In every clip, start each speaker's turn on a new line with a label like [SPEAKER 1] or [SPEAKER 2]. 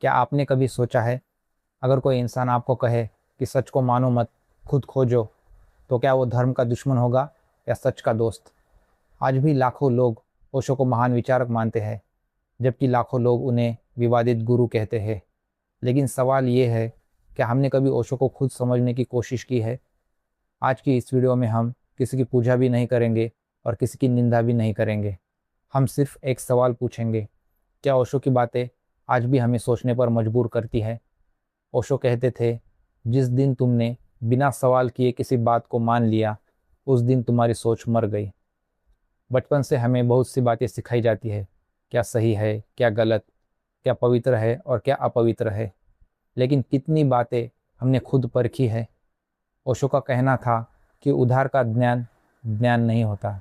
[SPEAKER 1] क्या आपने कभी सोचा है, अगर कोई इंसान आपको कहे कि सच को मानो मत, खुद खोजो, तो क्या वो धर्म का दुश्मन होगा या सच का दोस्त? आज भी लाखों लोग ओशो को महान विचारक मानते हैं, जबकि लाखों लोग उन्हें विवादित गुरु कहते हैं। लेकिन सवाल ये है, क्या हमने कभी ओशो को खुद समझने की कोशिश की है? आज की इस वीडियो में हम किसी की पूजा भी नहीं करेंगे और किसी की निंदा भी नहीं करेंगे। हम सिर्फ एक सवाल पूछेंगे, क्या ओशो की बातें आज भी हमें सोचने पर मजबूर करती है? ओशो कहते थे, जिस दिन तुमने बिना सवाल किए किसी बात को मान लिया, उस दिन तुम्हारी सोच मर गई। बचपन से हमें बहुत सी बातें सिखाई जाती है, क्या सही है, क्या गलत, क्या पवित्र है और क्या अपवित्र है। लेकिन कितनी बातें हमने खुद परखी है? ओशो का कहना था कि उधार का ज्ञान ज्ञान नहीं होता।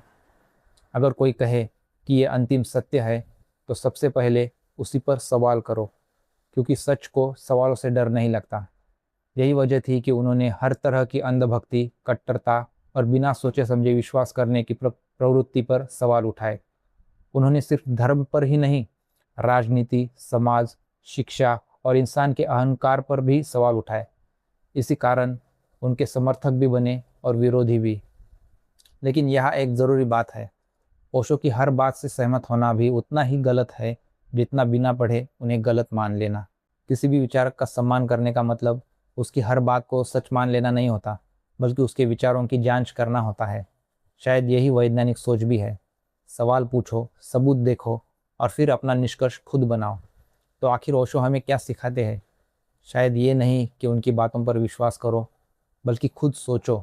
[SPEAKER 1] अगर कोई कहे कि ये अंतिम सत्य है, तो सबसे पहले उसी पर सवाल करो, क्योंकि सच को सवालों से डर नहीं लगता। यही वजह थी कि उन्होंने हर तरह की अंधभक्ति, कट्टरता और बिना सोचे समझे विश्वास करने की प्रवृत्ति पर सवाल उठाए। उन्होंने सिर्फ धर्म पर ही नहीं, राजनीति, समाज, शिक्षा और इंसान के अहंकार पर भी सवाल उठाए। इसी कारण उनके समर्थक भी बने और विरोधी भी। लेकिन यहाँ एक ज़रूरी बात है, ओशो की हर बात से सहमत होना भी उतना ही गलत है जितना बिना पढ़े उन्हें गलत मान लेना। किसी भी विचारक का सम्मान करने का मतलब उसकी हर बात को सच मान लेना नहीं होता, बल्कि उसके विचारों की जांच करना होता है। शायद यही वैज्ञानिक सोच भी है। सवाल पूछो, सबूत देखो और फिर अपना निष्कर्ष खुद बनाओ। तो आखिर ओशो हमें क्या सिखाते हैं? शायद ये नहीं कि उनकी बातों पर विश्वास करो, बल्कि खुद सोचो।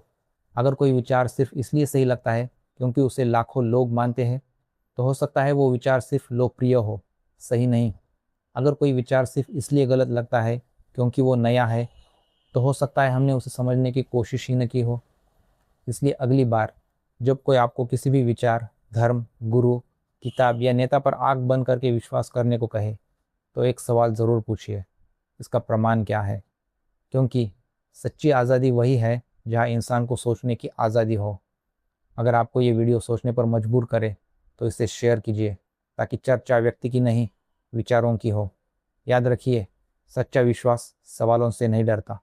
[SPEAKER 1] अगर कोई विचार सिर्फ इसलिए सही लगता है क्योंकि उसे लाखों लोग मानते हैं, तो हो सकता है वो विचार सिर्फ लोकप्रिय हो, सही नहीं। अगर कोई विचार सिर्फ इसलिए गलत लगता है क्योंकि वो नया है, तो हो सकता है हमने उसे समझने की कोशिश ही न की हो। इसलिए अगली बार जब कोई आपको किसी भी विचार, धर्म, गुरु, किताब या नेता पर आंख बंद करके विश्वास करने को कहे, तो एक सवाल ज़रूर पूछिए, इसका प्रमाण क्या है? क्योंकि सच्ची आज़ादी वही है जहाँ इंसान को सोचने की आज़ादी हो। अगर आपको ये वीडियो सोचने पर मजबूर करे, तो इसे शेयर कीजिए, ताकि चर्चा व्यक्ति की नहीं, विचारों की हो। याद रखिए, सच्चा विश्वास सवालों से नहीं डरता।